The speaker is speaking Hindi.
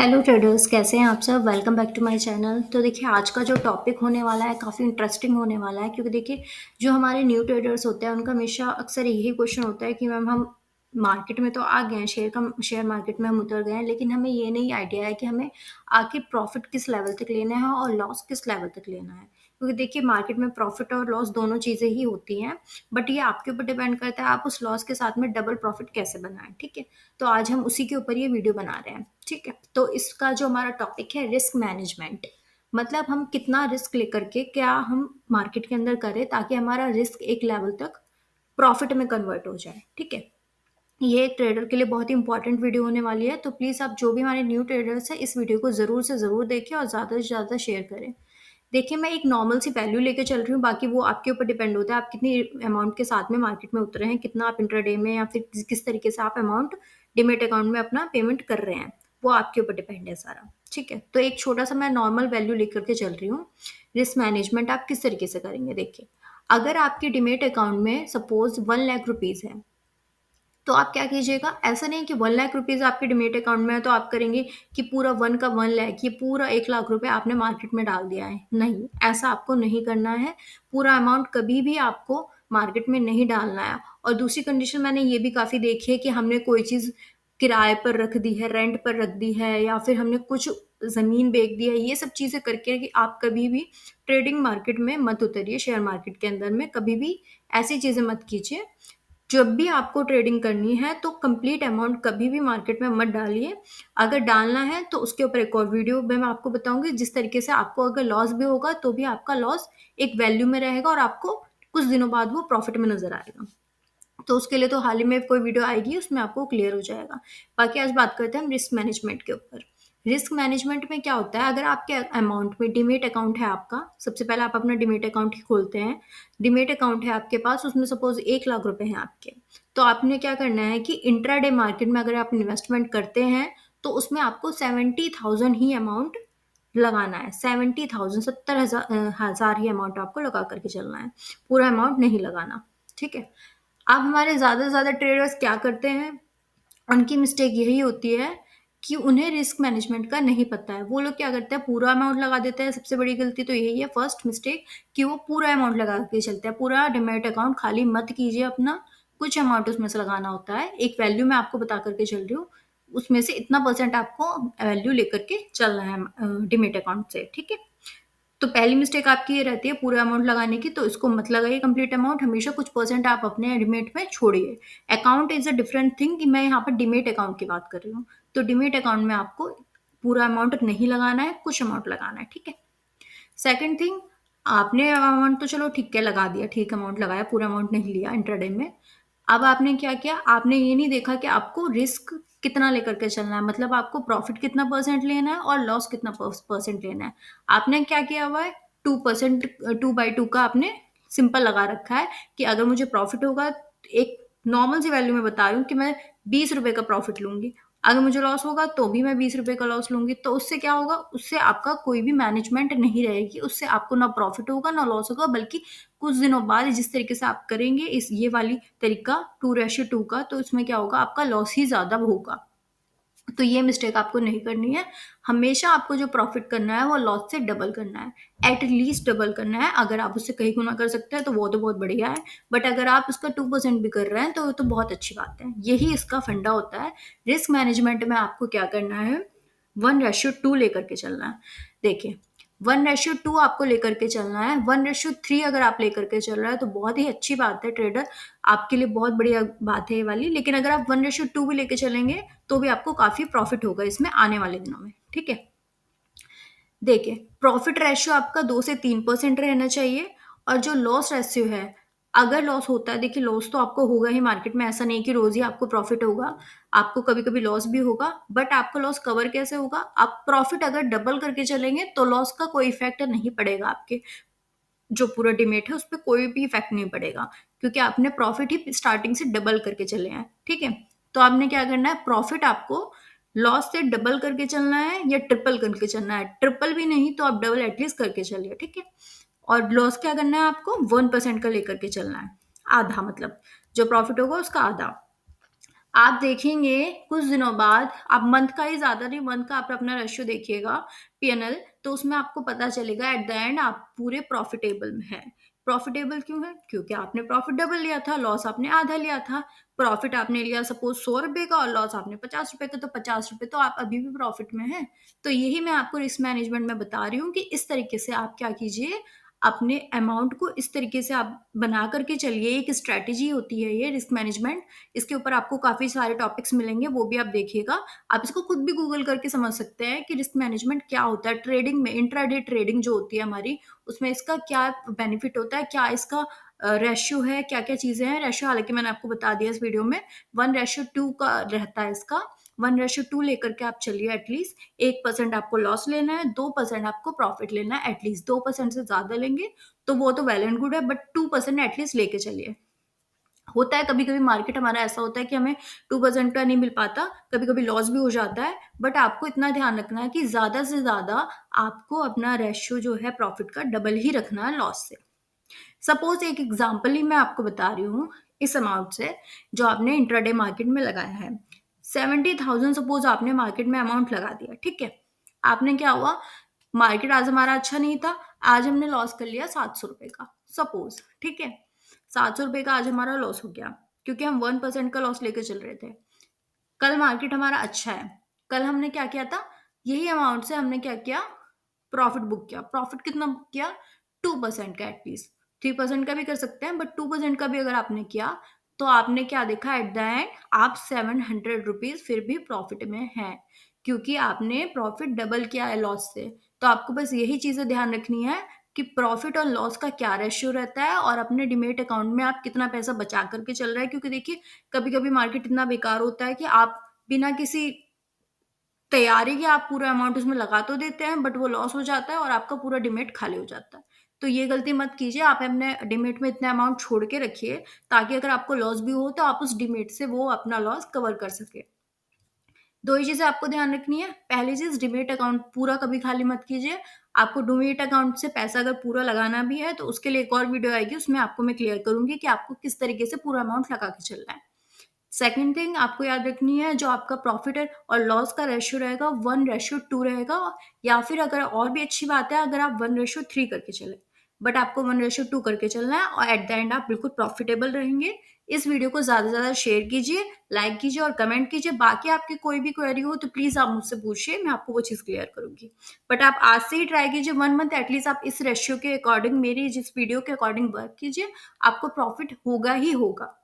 हेलो ट्रेडर्स, कैसे हैं आप सब। Welcome back to my channel. तो देखिए, आज का जो टॉपिक होने वाला है काफ़ी इंटरेस्टिंग होने वाला है, क्योंकि देखिए जो हमारे न्यू ट्रेडर्स होते हैं उनका हमेशा अक्सर यही क्वेश्चन होता है कि मैम हम मार्केट में तो आ गए हैं, शेयर मार्केट में हम उतर गए हैं, लेकिन हमें ये नहीं आइडिया है कि हमें आखिर प्रॉफिट किस लेवल तक लेना है और लॉस किस लेवल तक लेना है। क्योंकि देखिए मार्केट में प्रॉफिट और लॉस दोनों चीज़ें ही होती हैं, बट ये आपके ऊपर डिपेंड करता है आप उस लॉस के साथ में डबल प्रॉफिट कैसे बनाएं। ठीक है, तो आज हम उसी के ऊपर ये वीडियो बना रहे हैं। ठीक है, तो इसका जो हमारा टॉपिक है रिस्क मैनेजमेंट, मतलब हम कितना रिस्क लेकर के क्या हम मार्केट के अंदर करें ताकि हमारा रिस्क एक लेवल तक प्रॉफिट में कन्वर्ट हो जाए। ठीक है, ये एक ट्रेडर के लिए बहुत ही इंपॉर्टेंट वीडियो होने वाली है, तो प्लीज़ आप जो भी हमारे न्यू ट्रेडर्स हैं इस वीडियो को ज़रूर से ज़रूर देखें और ज़्यादा से ज़्यादा शेयर करें। देखिए, मैं एक नॉर्मल सी वैल्यू लेके चल रही हूँ, बाकी वो आपके ऊपर डिपेंड होता है आप कितनी अमाउंट के साथ में मार्केट में उतरे हैं, कितना आप इंट्राडे में या फिर किस तरीके से आप अमाउंट डिमेट अकाउंट में अपना पेमेंट कर रहे हैं, वो आपके ऊपर डिपेंड है सारा। ठीक है, तो एक छोटा सा मैं नॉर्मल वैल्यू लेकर के चल रही हूँ। रिस्क मैनेजमेंट आप किस तरीके से करेंगे, देखिए अगर आपके डिमेट अकाउंट में सपोज 1 लाख रुपीज़ है, तो आप क्या कीजिएगा, ऐसा नहीं कि 1 लाख रुपीज़ आपके डिमेट अकाउंट में है तो आप करेंगे कि पूरा 1 का 1 लाख, ये पूरा 1 लाख रुपए आपने मार्केट में डाल दिया है। नहीं, ऐसा आपको नहीं करना है। पूरा अमाउंट कभी भी आपको मार्केट में नहीं डालना है। और दूसरी कंडीशन मैंने ये भी काफ़ी देखी है कि हमने कोई चीज़ किराए पर रख दी है, रेंट पर रख दी है, या फिर हमने कुछ ज़मीन बेच दी है, ये सब चीज़ें करके कि आप कभी भी ट्रेडिंग मार्केट में मत उतरिए, शेयर मार्केट के अंदर में कभी भी ऐसी चीज़ें मत कीजिए। जब भी आपको ट्रेडिंग करनी है तो कंप्लीट अमाउंट कभी भी मार्केट में मत डालिए। अगर डालना है तो उसके ऊपर एक और वीडियो में मैं आपको बताऊँगी, जिस तरीके से आपको अगर लॉस भी होगा तो भी आपका लॉस एक वैल्यू में रहेगा और आपको कुछ दिनों बाद वो प्रॉफिट में नज़र आएगा। तो उसके लिए तो हाल ही में कोई वीडियो आएगी, उसमें आपको क्लियर हो जाएगा। बाकी आज बात करते हैं हम रिस्क मैनेजमेंट के ऊपर। रिस्क मैनेजमेंट में क्या होता है, अगर आपके अमाउंट में डीमैट अकाउंट है आपका, सबसे पहले आप अपना डीमैट अकाउंट ही खोलते हैं। डीमैट अकाउंट है आपके पास, उसमें सपोज़ 1 लाख रुपए हैं आपके। तो आपने क्या करना है कि इंट्राडे मार्केट में अगर आप इन्वेस्टमेंट करते हैं, तो उसमें आपको 70,000 ही अमाउंट लगाना है। 70,000 हज़ार ही अमाउंट आपको लगा करके चलना है, पूरा अमाउंट नहीं लगाना। ठीक है? अब हमारे ज़्यादा से ज़्यादा ट्रेडर्स क्या करते हैं, उनकी मिस्टेक यही होती है कि उन्हें रिस्क मैनेजमेंट का नहीं पता है। वो लोग क्या करते हैं, पूरा अमाउंट लगा देते हैं। सबसे बड़ी गलती तो यही है, फर्स्ट मिस्टेक, कि वो पूरा अमाउंट लगा के चलते हैं। पूरा डीमैट अकाउंट खाली मत कीजिए अपना, कुछ अमाउंट उसमें से लगाना होता है। एक वैल्यू मैं आपको बता करके चल रही हूँ, उसमें से इतना परसेंट आपको वैल्यू लेकर के चलना है डीमैट अकाउंट से। ठीक है? तो पहली मिस्टेक आपकी ये रहती है पूरा अमाउंट लगाने की, तो इसको मत लगाइए कंप्लीट अमाउंट, हमेशा कुछ परसेंट आप अपने डिमेट में छोड़िए। Account is a different thing, कि मैं यहाँ पर डिमेट अकाउंट की बात कर रही हूँ। तो डिमेट अकाउंट में आपको पूरा अमाउंट नहीं लगाना है, कुछ अमाउंट लगाना है। ठीक है? सेकंड थिंग, आपने अमाउंट तो चलो ठीक है लगा दिया, ठीक अमाउंट लगाया, पूरा अमाउंट नहीं लिया इंट्राडे में। अब आपने क्या किया, आपने ये नहीं देखा कि आपको रिस्क कितना लेकर के चलना है, मतलब आपको प्रॉफिट कितना परसेंट लेना है और लॉस कितना परसेंट लेना है। आपने क्या किया हुआ है, 2%, 2/2 का आपने सिंपल लगा रखा है कि अगर मुझे प्रॉफिट होगा, एक नॉर्मल सी वैल्यू में बता रही हूँ कि मैं 20 रुपए का प्रॉफिट लूंगी, अगर मुझे लॉस होगा तो भी मैं 20 रुपए का लॉस लूंगी। तो उससे क्या होगा, उससे आपका कोई भी मैनेजमेंट नहीं रहेगी, उससे आपको ना प्रॉफिट होगा ना लॉस होगा, बल्कि कुछ दिनों बाद जिस तरीके से आप करेंगे इस ये वाली तरीका 2:2 का, तो इसमें क्या होगा, आपका लॉस ही ज़्यादा होगा। तो ये मिस्टेक आपको नहीं करनी है। हमेशा आपको जो प्रॉफिट करना है वो लॉस से डबल करना है, एट लीस्ट डबल करना है। अगर आप उससे कहीं गुना कर सकते हैं तो वो तो बहुत बढ़िया है, बट अगर आप उसका 2% भी कर रहे हैं तो वो तो बहुत अच्छी बात है। यही इसका फंडा होता है। रिस्क मैनेजमेंट में आपको क्या करना है, 1:2 लेकर के चलना है। देखिए, 1:2 आपको लेकर के चलना है। 1:3 अगर आप लेकर के चल रहा है तो बहुत ही अच्छी बात है ट्रेडर, आपके लिए बहुत बढ़िया बात है ये वाली। लेकिन अगर आप 1:2 भी लेके चलेंगे तो भी आपको काफ़ी प्रॉफिट होगा इसमें आने वाले दिनों में। ठीक है? देखिए, प्रॉफिट रेशियो आपका 2 से 3% रहना चाहिए। और जो लॉस रेशियो है, अगर लॉस होता है, देखिए लॉस तो आपको होगा ही मार्केट में, ऐसा नहीं कि रोज़ ही आपको प्रॉफिट होगा, आपको कभी-कभी लॉस भी होगा, बट आपका लॉस कवर कैसे होगा? आप प्रॉफिट अगर डबल करके चलेंगे तो लॉस का कोई इफ़ेक्ट नहीं पड़ेगा आपके जो पूरा डिमेट है, उसपे कोई भी इफ़ेक्ट नहीं पड़ेगा, क्योंकि आपने प्रॉफिट ही स्टार्टिंग से डबल करके चले हैं। ठीक है? तो आपने क्या करना है, प्रॉफिट आपको लॉस से डबल करके चलना है या ट्रिपल करके चलना है। ट्रिपल भी नहीं तो आप डबल एटलीस्ट करके चलिए। ठीक है? और लॉस क्या करना है, आपको 1% का लेकर के चलना है, आधा, मतलब जो प्रॉफिट होगा उसका आधा। आप देखेंगे कुछ दिनों बाद, आप मंथ का ही ज़्यादा नहीं, मंथ का आप अपना रेशियो देखिएगा पीएनएल, तो उसमें आपको पता चलेगा एट द एंड आप पूरे प्रॉफिटेबल में हैं। प्रॉफिटेबल क्यों है? क्योंकि आपने प्रॉफिट डबल लिया था, लॉस आपने आधा लिया था। प्रॉफिट आपने लिया सपोज़ ₹100 का और लॉस आपने ₹50 का, तो ₹50 तो आप अभी भी प्रॉफिट में हैं। तो यही मैं आपको रिस्क मैनेजमेंट में बता रही हूँ कि इस तरीके से आप क्या कीजिए, अपने अमाउंट को इस तरीके से आप बना कर के चलिए। एक स्ट्रैटेजी होती है ये रिस्क मैनेजमेंट। इसके ऊपर आपको काफ़ी सारे टॉपिक्स मिलेंगे, वो भी आप देखिएगा। आप इसको खुद भी गूगल करके समझ सकते हैं कि रिस्क मैनेजमेंट क्या होता है। ट्रेडिंग में इंट्राडे ट्रेडिंग जो होती है हमारी, उसमें इसका क्या बेनिफिट होता है, क्या इसका रेशियो है, क्या-क्या चीज़ें हैं। रेशियो हालाँकि मैंने आपको बता दिया इस वीडियो में, 1:2 का रहता है इसका। 1:2 लेकर के आप चलिए एटलीस्ट। 1% आपको लॉस लेना है, 2% आपको प्रॉफिट लेना है एटलीस्ट। 2% से ज़्यादा लेंगे तो वो तो वेल एंड गुड है, बट 2% एटलीस्ट लेके चलिए। होता है कभी-कभी मार्केट हमारा ऐसा होता है कि हमें 2% का नहीं मिल पाता, कभी-कभी लॉस भी हो जाता है, बट आपको इतना ध्यान रखना है कि ज़्यादा से ज़्यादा आपको अपना रेशियो जो है प्रॉफिट का डबल ही रखना है लॉस से। सपोज़ एक एग्ज़ाम्पल ही मैं आपको बता रही हूँ इस अमाउंट से, जो आपने इंट्राडे मार्केट में लगाया है। 70,000 सपोज़ आपने मार्केट में अमाउंट लगा दिया, ठीक है? आपने क्या हुआ, मार्केट आज हमारा अच्छा नहीं था, आज हमने लॉस कर लिया ₹700 का, सपोज़, ठीक है? ₹700 का आज हमारा लॉस हो गया, क्योंकि हम 1% का लॉस लेके चल रहे थे। कल मार्केट हमारा अच्छा है, कल हमने क्या किया था, यही अमाउंट से हमने क्या किया, प्रॉफिट बुक किया। प्रॉफिट कितना बुक किया? 2% का एटलीस्ट। 3% का भी कर सकते हैं, बट 2% का भी अगर आपने किया, तो आपने क्या देखा एट द एंड, आप ₹700 फिर भी प्रॉफिट में हैं, क्योंकि आपने प्रॉफिट डबल किया है लॉस से। तो आपको बस यही चीज़ें ध्यान रखनी है कि प्रॉफिट और लॉस का क्या रेशियो रहता है, और अपने डीमैट अकाउंट में आप कितना पैसा बचा कर के चल रहे हैं। क्योंकि देखिए, कभी-कभी मार्केट इतना बेकार होता है कि आप बिना किसी तैयारी के आप पूरा अमाउंट उसमें लगा तो देते हैं, बट वो लॉस हो जाता है और आपका पूरा डीमैट खाली हो जाता है। तो ये गलती मत कीजिए, आप अपने डीमैट में इतना अमाउंट छोड़ के रखिए, ताकि अगर आपको लॉस भी हो तो आप उस डीमैट से वो अपना लॉस कवर कर सकें। 2 ही चीज़ें आपको ध्यान रखनी है। पहली चीज़, डीमैट अकाउंट पूरा कभी खाली मत कीजिए। आपको डीमैट अकाउंट से पैसा अगर पूरा लगाना भी है, तो उसके लिए एक और वीडियो आएगी, उसमें आपको मैं क्लियर करूँगी कि आपको किस तरीके से पूरा अमाउंट लगा के चलना है। सेकंड थिंग आपको याद रखनी है, जो आपका प्रॉफिट है और लॉस का रेशियो रहेगा 1:2 रहेगा, या फिर अगर और भी अच्छी बात है अगर आप 1:3 करके चलें। बट आपको 1:2 करके चलना है और एट द एंड आप बिल्कुल प्रॉफिटेबल रहेंगे। इस वीडियो को ज़्यादा से ज़्यादा शेयर कीजिए, लाइक कीजिए और कमेंट कीजिए। बाकी आपकी कोई भी क्वेरी हो तो प्लीज़ आप मुझसे पूछिए, मैं आपको वो चीज़ क्लियर करूँगी। बट आप आज से ही ट्राई कीजिए, 1 मंथ एटलीस्ट आप इस रेशियो के अकॉर्डिंग, मेरी जिस वीडियो के अकॉर्डिंग वर्क कीजिए, आपको प्रॉफिट होगा ही होगा।